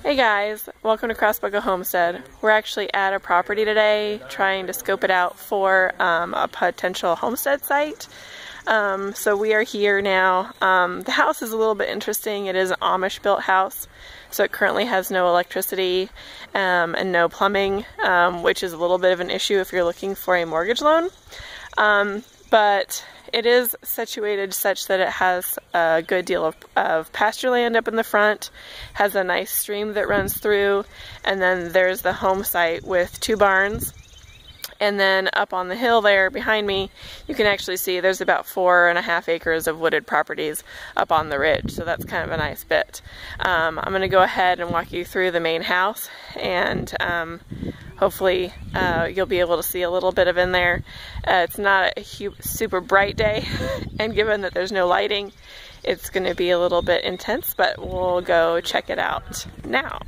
Hey guys, welcome to Prospective Homestead. We're actually at a property today trying to scope it out for a potential homestead site. So we are here now. The house is a little bit interesting. It is an Amish built house, so it currently has no electricity and no plumbing, which is a little bit of an issue if you're looking for a mortgage loan. But it is situated such that it has a good deal of pasture land up in the front, has a nice stream that runs through, and then there's the home site with 2 barns. And then up on the hill there behind me, you can actually see there's about 4.5 acres of wooded properties up on the ridge, so that's kind of a nice bit. I'm going to go ahead and walk you through the main house, and hopefully you'll be able to see a little bit of in there. It's not a super bright day, and given that there's no lighting, it's going to be a little bit intense, but we'll go check it out now.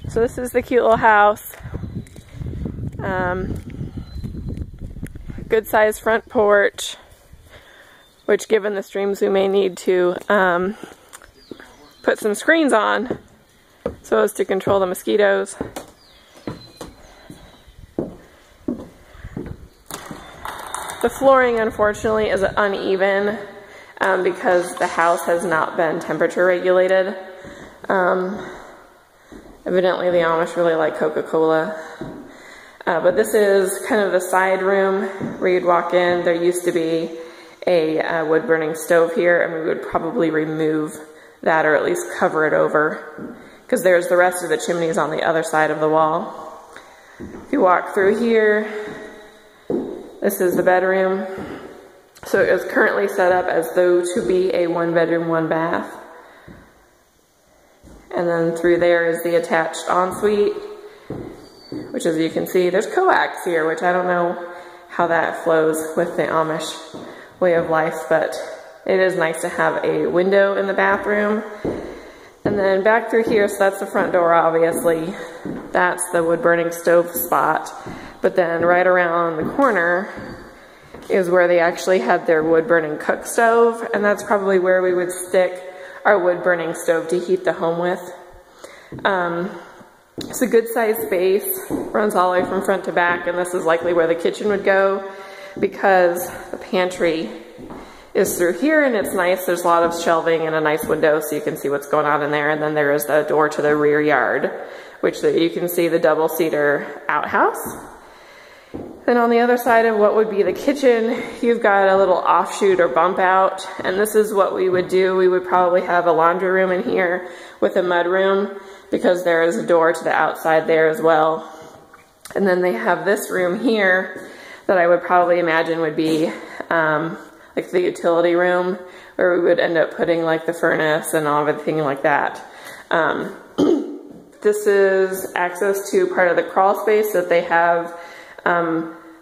So this is the cute little house. Good sized front porch, which given the streams we may need to put some screens on so as to control the mosquitoes. The flooring unfortunately is uneven because the house has not been temperature regulated. Evidently the Amish really like Coca-Cola. But this is kind of the side room where you'd walk in. There used to be a wood burning stove here, and we would probably remove that or at least cover it over, because there's the rest of the chimneys on the other side of the wall. If you walk through here, this is the bedroom. So it is currently set up as though to be a 1-bedroom, 1-bath. And then through there is the attached ensuite, which as you can see, there's coax here, which I don't know how that flows with the Amish way of life, but it is nice to have a window in the bathroom. And then back through here, so that's the front door obviously, that's the wood burning stove spot. But then right around the corner is where they actually had their wood burning cook stove, and that's probably where we would stick our wood burning stove to heat the home with. It's a good sized space, runs all the way from front to back, and this is likely where the kitchen would go because the pantry is through here, and it's nice. There's a lot of shelving and a nice window so you can see what's going on in there. And then there is the door to the rear yard, which you can see the double-seater outhouse. Then on the other side of what would be the kitchen, you've got a little offshoot or bump out, and this is what we would do. We would probably have a laundry room in here with a mud room, because there is a door to the outside there as well. And then they have this room here that I would probably imagine would be like the utility room, where we would end up putting like the furnace and all everything like that. This is access to part of the crawl space that they have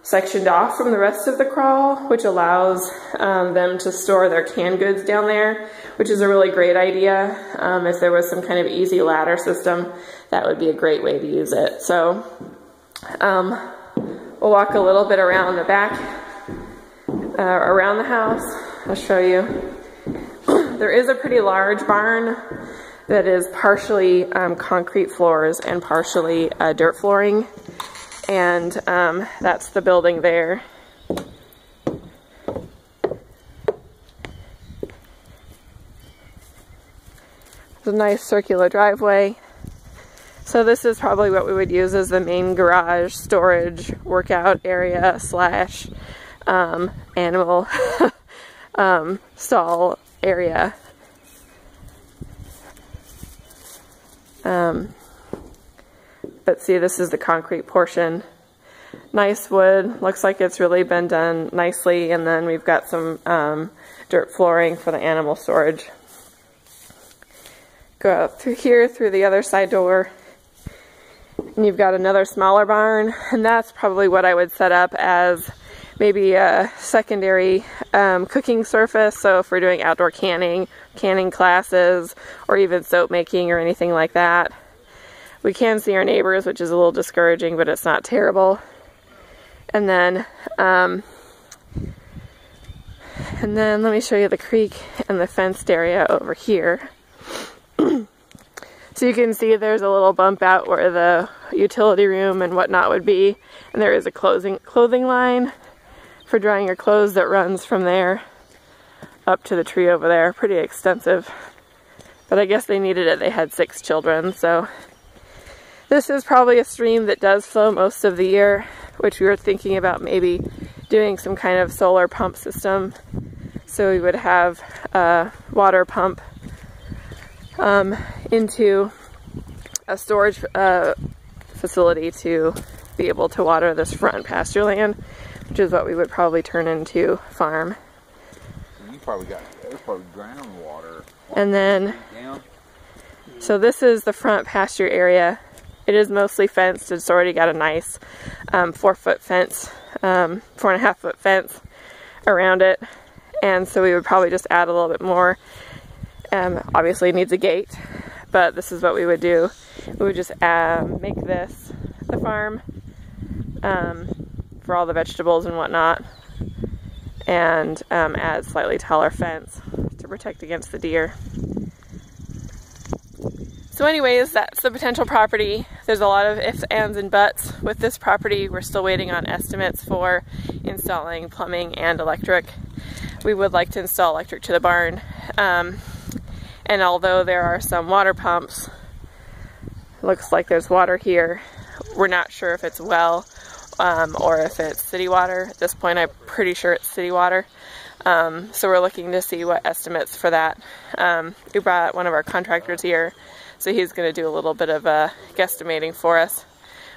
sectioned off from the rest of the crawl, which allows them to store their canned goods down there, which is a really great idea. If there was some kind of easy ladder system, that would be a great way to use it. So we'll walk a little bit around the back, around the house. I'll show you. There is a pretty large barn that is partially concrete floors and partially dirt flooring. And that's the building there. It's a nice circular driveway. So this is probably what we would use as the main garage, storage, workout area slash animal stall area. But see, this is the concrete portion. Nice wood, looks like it's really been done nicely, and then we've got some dirt flooring for the animal storage. Go up through here, through the other side door, and you've got another smaller barn, and that's probably what I would set up as maybe a secondary cooking surface. So if we're doing outdoor canning classes, or even soap making or anything like that. We can see our neighbors, which is a little discouraging, but it's not terrible. And then And then let me show you the creek and the fenced area over here. So you can see there's a little bump out where the utility room and whatnot would be. And there is a clothing line for drying your clothes that runs from there up to the tree over there. Pretty extensive. But I guess they needed it. They had 6 children, so. This is probably a stream that does flow most of the year, which we were thinking about maybe doing some kind of solar pump system. So we would have a water pump into a storage facility to be able to water this front pasture land, which is what we would probably turn into farm. You probably got, there's probably groundwater. And then, so this is the front pasture area. It is mostly fenced. It's already got a nice 4-foot fence, 4.5-foot fence around it. And so we would probably just add a little bit more. Obviously it needs a gate, but this is what we would do. We would just make this the farm for all the vegetables and whatnot, and add slightly taller fence to protect against the deer. So anyways, that's the potential property. There's a lot of ifs, ands, and buts with this property. We're still waiting on estimates for installing plumbing and electric. We would like to install electric to the barn. And although there are some water pumps, looks like there's water here. We're not sure if it's well or if it's city water. At this point, I'm pretty sure it's city water. So we're looking to see what estimates for that. We brought one of our contractors here, so he's going to do a little bit of guesstimating for us.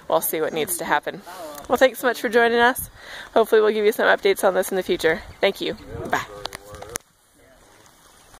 We'll see what needs to happen. Well, thanks so much for joining us. Hopefully we'll give you some updates on this in the future. Thank you. Bye.